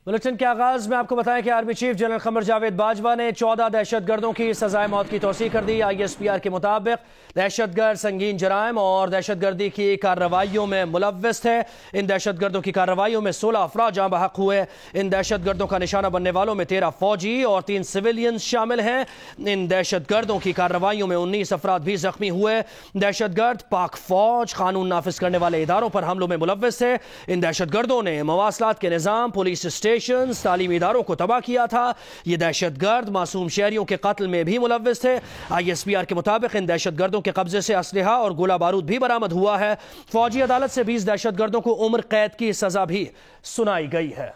Bulletin के आगाज में आपको बताएं कि army chief general Qamar Javed Bajwa ने 14 दहशतगर्दों की सजाए मौत की तौसीह कर दी। ISPR के मुताबिक दहशतगर्द संगीन जराइम और दहशतगर्दी की कार्रवाइयों में मुलव्वस थे। इन दहशतगर्दों की कार्रवाइयों में 16 अफराद जाँ बहक हुए। इन दहशतगर्दों का निशाना बनने वालों में 13 फौजी और 3 सिविलियन शामिल हैं। इन दहशतगर्दों की कार्रवाइयों में 19 अफराद भी जख्मी हुए। दहशतगर्द पाक फौज कानून नाफिज करने वाले इदारों पर हमलों में मुलव्वस थे। इन दहशतगर्दों ने मवासलात के निज़ाम, पुलिस स्टेशन, तालीमी इदारों को तबाह किया था। ये दहशतगर्द मासूम शहरियों के कत्ल में भी मुलव्वस थे। ISPR के मुताबिक इन दहशतगर्दों के कब्जे से असलहा और गोला बारूद भी बरामद हुआ है। फौजी अदालत से 20 दहशतगर्दों को उम्र कैद की सजा भी सुनाई गई है।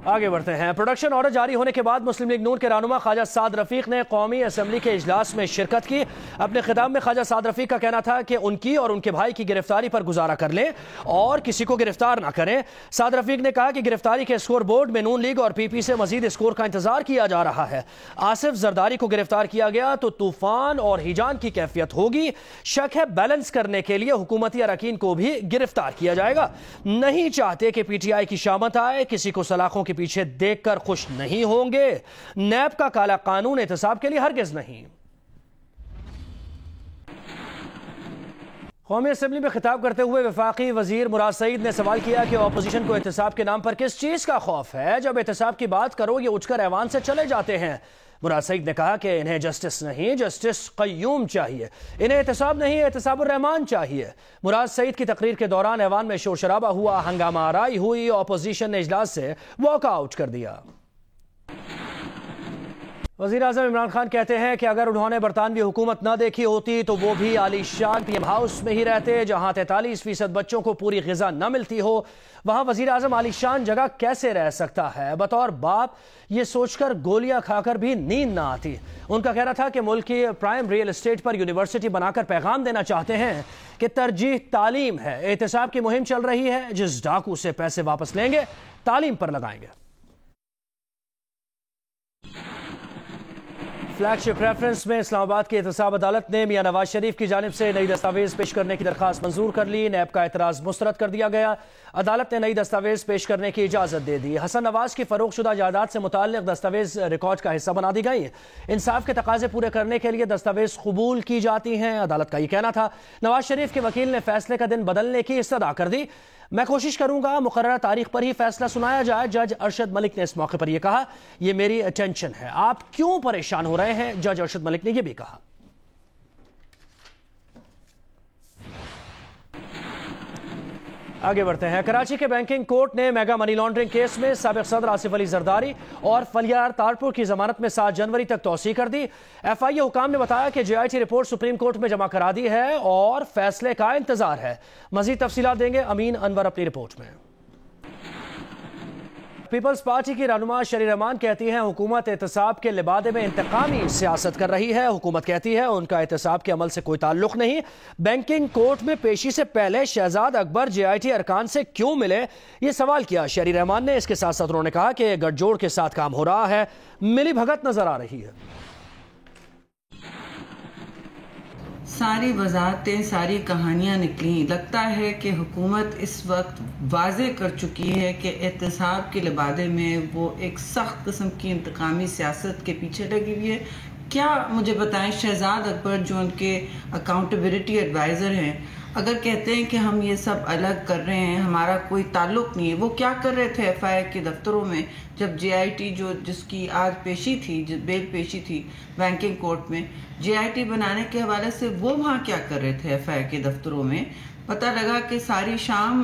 आगे बढ़ते हैं। प्रोडक्शन ऑर्डर जारी होने के बाद मुस्लिम लीग नून के रहनुमा ख्वाजा साद रफीक ने कौमी असम्बली के इजलास में शिरकत की। अपने खिताब में ख्वाजा साद रफीक का कहना था कि उनकी और उनके भाई की गिरफ्तारी पर गुजारा कर लें और किसी को गिरफ्तार ना करें। साद रफीक ने कहा कि गिरफ्तारी के स्कोर बोर्ड में नून लीग और PP से मजीद स्कोर का इंतजार किया जा रहा है। आसिफ जरदारी को गिरफ्तार किया गया तो तूफान और हिजान की कैफियत होगी। शक है बैलेंस करने के लिए हुकूमती अरकान को भी गिरफ्तार किया जाएगा। नहीं चाहते कि PTI की शामत आए। किसी को सलाखों के पीछे देखकर खुश नहीं होंगे। नैब का काला कानून एहतसाब के लिए हरगिज नहीं। कौमी असेंबली में खिताब करते हुए वफाकी वजीर मुराद सईद ने सवाल किया कि अपोजिशन को एहतसाब के नाम पर किस चीज का खौफ है। जब एहतसाब की बात करो ये उठकर ऐवान से चले जाते हैं। मुराद सईद ने कहा कि इन्हें जस्टिस नहीं, जस्टिस कय्यूम चाहिए। इन्हें एहतसाब नहीं, एहतसाबुर रहमान चाहिए। मुराद सईद की तकरीर के दौरान ऐवान में शोर शराबा हुआ, हंगामा आराई हुई। अपोजिशन ने इजलास से वॉकआउट कर दिया। वज़ीर आज़म इमरान खान कहते हैं कि अगर उन्होंने बरतानवी हुकूमत न देखी होती तो वो भी आलीशान PM हाउस में ही रहते, जहां 43% बच्चों को पूरी ग़िज़ा न मिलती हो। वहां वज़ीर आज़म आलीशान जगह कैसे रह सकता है। बतौर बाप ये सोचकर गोलियां खाकर भी नींद ना आती। उनका कहना था कि मुल्क की प्राइम रियल एस्टेट पर यूनिवर्सिटी बनाकर पैगाम देना चाहते हैं कि तरजीह तालीम है। एहतसाब की मुहिम चल रही है। जिस डाकू से पैसे वापस लेंगे तालीम पर लगाएंगे। फ्लैगशिप रेफरेंस में इस्लामाबाद की एहतसाब अदालत ने मियां नवाज शरीफ की जानिब से नई दस्तावेज पेश करने की दरखास्त मंजूर कर ली। नैब का एतराज़ मुस्तरद कर दिया गया। अदालत ने नई दस्तावेज पेश करने की इजाज़त दे दी। हसन नवाज की फरोख्तशुदा जायदाद से मुताल्लिक दस्तावेज रिकॉर्ड का हिस्सा बना दी गई। इंसाफ के तकाजे पूरे करने के लिए दस्तावेज कबूल की जाती हैं, अदालत का यह कहना था। नवाज शरीफ के वकील ने फैसले का दिन बदलने की इस्तदा कर दी। मैं कोशिश करूंगा मुकर्ररा तारीख पर ही फैसला सुनाया जाए। जज अरशद मलिक ने इस मौके पर यह कहा, यह मेरी टेंशन है। आप क्यों परेशान हो रहे हैं? जज अरशद मलिक ने यह भी कहा। आगे बढ़ते हैं। कराची के बैंकिंग कोर्ट ने मेगा मनी लॉन्ड्रिंग केस में साबिक सदर आसिफ अली जरदारी और फलियार तारपुर की जमानत में 7 जनवरी तक तौसीह कर दी। FIA हुकाम ने बताया कि JIT रिपोर्ट सुप्रीम कोर्ट में जमा करा दी है और फैसले का इंतजार है। मजीद तफसीलात देंगे अमीन अनवर अपनी रिपोर्ट में। पीपल्स पार्टी की रहनुमा शरी रहमान कहती हैं हुकूमत एहतसाब के लिबादे में इंतकामी सियासत कर रही है। हुकूमत कहती है उनका एहतसाब के अमल से कोई ताल्लुक नहीं। बैंकिंग कोर्ट में पेशी से पहले शहजाद अकबर JIT अरकान से क्यों मिले, ये सवाल किया शरी रहमान ने। इसके साथ साथ उन्होंने कहा कि गठजोड़ के साथ काम हो रहा है, मिली भगत नजर आ रही है। सारी वजाहतें, सारी कहानियाँ निकली। लगता है कि हुकूमत इस वक्त वाज़े कर चुकी है कि एहतसाब के लिबादे में वो एक सख्त किस्म की इंतकामी सियासत के पीछे लगी हुई है। क्या मुझे बताएं, शहजाद अकबर जो उनके अकाउंटेबिलिटी एडवाइज़र हैं, अगर कहते हैं कि हम ये सब अलग कर रहे हैं, हमारा कोई ताल्लुक़ नहीं है, वो क्या कर रहे थे FIA के दफ्तरों में जब JIT जो जिसकी आज पेशी थी, बेल पेशी थी बैंकिंग कोर्ट में, JIT बनाने के हवाले से वो वहाँ क्या कर रहे थे FIA के दफ्तरों में? पता लगा कि सारी शाम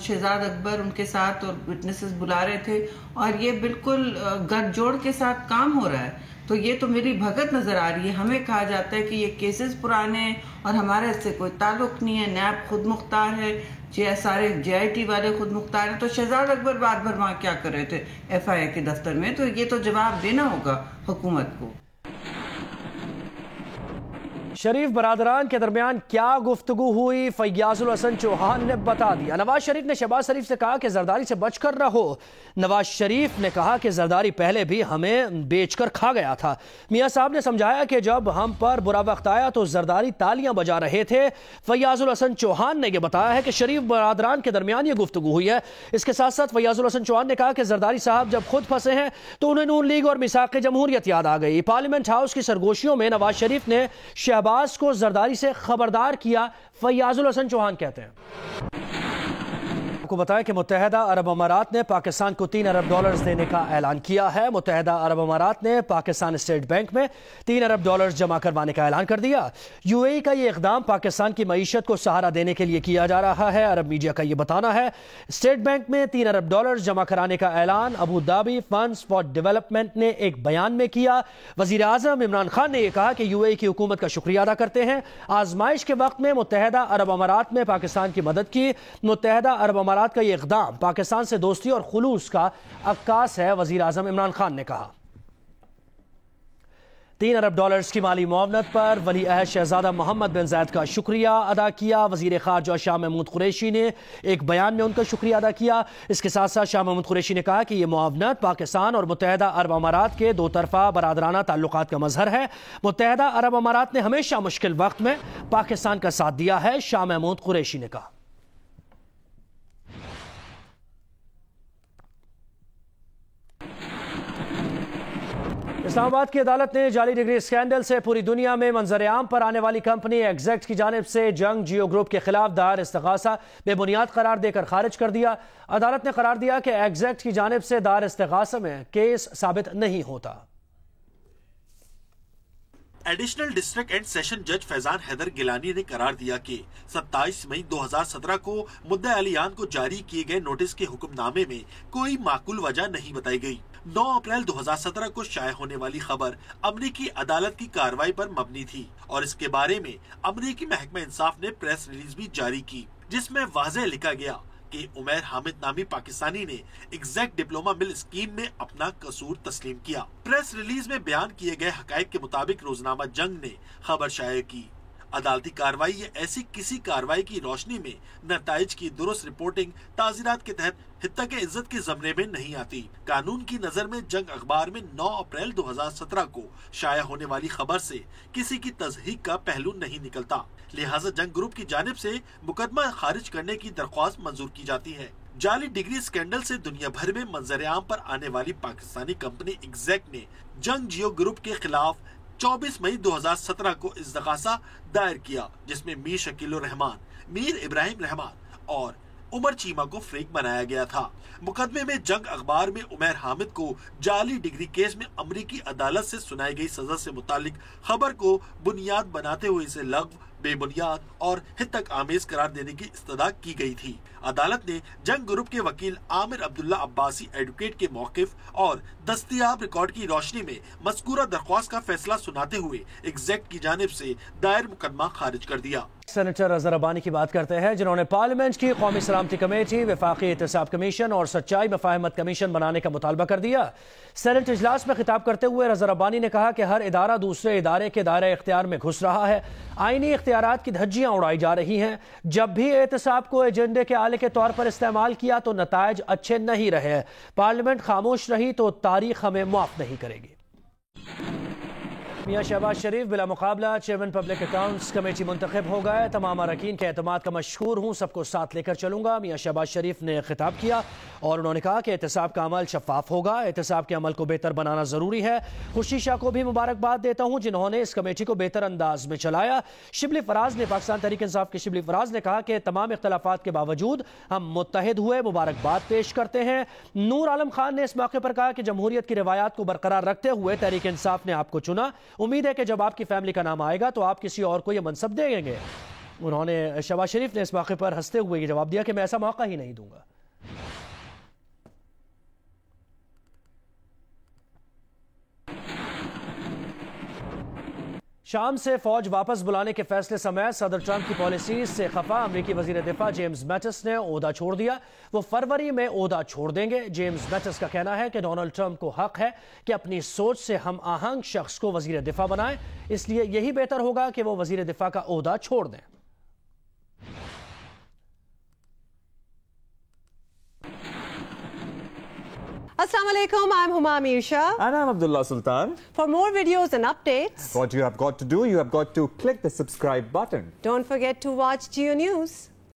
शहजाद अकबर उनके साथ और विटनेसेस बुला रहे थे और ये बिल्कुल गठजोड़ के साथ काम हो रहा है। तो ये तो मेरी भगत नज़र आ रही है। हमें कहा जाता है कि ये केसेस पुराने हैं और हमारे इससे कोई ताल्लुक़ नहीं है, नैब खुद मुख्तार है, सारे JIT वाले खुद मुख्तार हैं। तो शहजाद अकबर रात भर वहाँ क्या कर रहे थे FIA के दफ्तर में? तो ये तो जवाब देना होगा हुकूमत को। शरीफ बरादरान के दरमियान क्या गुफ्तगू हुई, फैयाजुल हसन चौहान ने बता दिया। नवाज शरीफ ने शहबाज शरीफ से कहा कि जरदारी से बचकर रहो। नवाज शरीफ ने कहा कि जरदारी पहले भी हमें बेचकर खा गया था। मियां साहब ने समझाया कि जब हम पर बुरा वक्त आया तो जरदारी तालियां बजा रहे थे। फैयाजुल हसन चौहान ने यह बताया है कि शरीफ बरादरान के दरमियान यह गुफ्तगू हुई है। इसके साथ साथ फैयाजुल हसन चौहान ने कहा कि जरदारी साहब जब खुद फंसे हैं तो उन्हें नून लीग और मिसाक जमहूरियत याद आ गई। पार्लियामेंट हाउस की सरगोशियों में नवाज शरीफ ने शहबाज को जरदारी से खबरदार किया। फैयाजुल हसन चौहान कहते हैं, आपको बताएं कि मुत्तहदा अरब अमारात ने पाकिस्तान को $3 अरब देने का ऐलान किया है। मुत्तहदा अरब अमारात ने पाकिस्तान स्टेट बैंक में $3 अरब जमा करवाने का ऐलान कर दिया। यूएई का यह इकदाम पाकिस्तान की मईशत को सहारा देने के लिए किया जा रहा है। अरब मीडिया का यह बताना है स्टेट बैंक में $3 अरब जमा कराने का ऐलान Abu Dhabi funds for development ने एक बयान में किया। वजीर आजम इमरान खान ने यह कहा कि यूएई की हुकूमत का शुक्रिया अदा करते हैं। आजमाइश के वक्त में मुत्तहदा अरब अमारात में पाकिस्तान की मदद की। मुत्तहदा अरब अमारात का यह इक़दाम पाकिस्तान से दोस्ती और खुलूस का अक्कास है, वजीर आजम इमरान खान ने कहा। $3 अरब की माली मुआवनत पर वली अहद शहजादा मोहम्मद बिन जायद का शुक्रिया अदा किया। वजीर खारजा शाह महमूद कुरैशी ने एक बयान में उनका शुक्रिया अदा किया। इसके साथ साथ शाह महमूद कुरैशी ने कहा कि यह मुआवनत पाकिस्तान और मुत्तहदा अरब अमारात के दो तरफा बरादराना ताल्लुकात का मजहर है। मुत्तहदा अरब अमारात ने हमेशा मुश्किल वक्त में पाकिस्तान का साथ दिया है, शाह महमूद कुरैशी ने कहा। इस्लामाबाद की अदालत ने जाली डिग्री स्कैंडल से पूरी दुनिया में मंजर-ए-आम पर आने वाली कंपनी एग्जैक्ट की जानिब से जंग जियो ग्रुप के खिलाफ दायर इस्तगासा बेबुनियाद करार देकर खारिज कर दिया। अदालत ने करार दिया कि एग्जैक्ट की जानिब से दायर इस्तगासा में केस साबित नहीं होता। एडिशनल डिस्ट्रिक्ट एंड सेशन जज फैजान हैदर गिलानी ने करार दिया कि 27 मई 2017 को मुद्दा अलियान को जारी किए गए नोटिस के हुक्मनामे में कोई माकूल वजह नहीं बताई गई। 9 अप्रैल 2017 को शाये होने वाली खबर अमरीकी अदालत की कार्रवाई पर मबनी थी और इसके बारे में अमरीकी महकमा इंसाफ ने प्रेस रिलीज भी जारी की, जिसमें वाज़ेह लिखा गया कि उमैर हामिद नामी पाकिस्तानी ने एग्जैक्ट डिप्लोमा मिल स्कीम में अपना कसूर तस्लीम किया। प्रेस रिलीज में बयान किए गए हकायक के मुताबिक रोजनामा जंग ने खबर शाये की। अदालती कार्रवाई या ऐसी किसी कार्रवाई की रोशनी में नताइज की दुरुस्त रिपोर्टिंग ताज़ीरात के तहत हित्ता के इज्जत के जमरे में नहीं आती। कानून की नजर में जंग अखबार में 9 अप्रैल 2017 को शाया होने वाली खबर से किसी की तस्दीक का पहलू नहीं निकलता, लिहाजा जंग ग्रुप की जानिब से मुकदमा खारिज करने की दरख्वास्त मंजूर की जाती है। जाली डिग्री स्कैंडल से दुनिया भर में मंजर-ए-आम पर आने वाली पाकिस्तानी कंपनी एग्जैक्ट ने जंग जियो ग्रुप के खिलाफ 24 मई 2017 को इस्तगासा दायर किया, जिसमें मीर शकील रहमान, मीर इब्राहिम रहमान और उमर चीमा को फरीक बनाया गया था। मुकदमे में जंग अखबार में उमैर हामिद को जाली डिग्री केस में अमरीकी अदालत से सुनाई गई सजा से मुतालिक खबर को बुनियाद बनाते हुए इसे लग़्व, बेबुनियाद और हितक आमेज करार देने की इस्तदा की गई थी। अदालत ने जंग ग्रुप के वकील आमिर अब्दुल्ला अब्बासी एडवोकेट के मौकिफ और दस्तयाब रिकॉर्ड की रोशनी में मज़कूरा दरख्वास्त का फैसला सुनाते हुए एग्जैक्ट की जानिब से दायर मुकदमा खारिज कर दिया। सेनेटर अजहर अब्बानी की बात करते हैं, जिन्होंने पार्लियामेंट की कौमी सलामती कमेटी, वफाकी एहतसाब कमीशन और सच्चाई मफाहमत कमीशन बनाने का मुतालबा कर दिया। सेनेट इजलास में खिताब करते हुए अजहर अब्बानी ने कहा कि हर इदारा दूसरे इदारे के दायरे इख्तियार में घुस रहा है, आईनी इख्तियारात की धज्जियां उड़ाई जा रही हैं। जब भी एहतसाब को एजेंडे के आले के तौर पर इस्तेमाल किया तो नताइज अच्छे नहीं रहे। पार्लियामेंट खामोश रही तो तारीख हमें माफ नहीं करेगी। मियां शहबाज शरीफ बिला मुकाबला चेयरमैन पब्लिक अकाउंट्स कमेटी मुंतखब हो गए। तमाम अरकान के एतमाद का मशकूर हूँ, सबको साथ लेकर चलूंगा। मियां शहबाज शरीफ ने खिताब किया और उन्होंने कहा कि एहतसाब का अमल शफाफ होगा। एहतसाब के अमल को बेहतर बनाना जरूरी है। खुशी शाह को भी मुबारकबाद देता हूँ जिन्होंने इस कमेटी को बेहतर अंदाज में चलाया। शिबली फराज ने, पाकिस्तान तहरीक इंसाफ के शिबली फराज ने कहा कि तमाम इख्तलाफात के बावजूद हम मुत्तहिद हुए, मुबारकबाद पेश करते हैं। नूर आलम खान ने इस मौके पर कहा कि जमहूरियत की रवायात को बरकरार रखते हुए तहरीक इंसाफ ने आपको चुना। उम्मीद है कि जब आपकी फैमिली का नाम आएगा तो आप किसी और को यह मनसब देंगे। उन्होंने, शहबाज शरीफ ने इस मौके पर हंसते हुए ये जवाब दिया कि मैं ऐसा मौका ही नहीं दूंगा। शाम से फौज वापस बुलाने के फैसले समेत सदर ट्रंप की पॉलिसी से खफा अमरीकी वजीर दिफा जेम्स मैटिस ने ओहदा छोड़ दिया। वो फरवरी में ओहदा छोड़ देंगे। जेम्स मैटिस का कहना है कि डोनाल्ड ट्रंप को हक है कि अपनी सोच से हम आहंग शख्स को वजीर दिफा बनाए, इसलिए यही बेहतर होगा कि वो वजीर दिफा का ओहदा छोड़ दें। Assalamualaikum, I'm Huma Amir Shah. And I'm Abdullah Sultan. For more videos and updates, What you have got to do, you have got to click the subscribe button. don't forget to watch Geo News.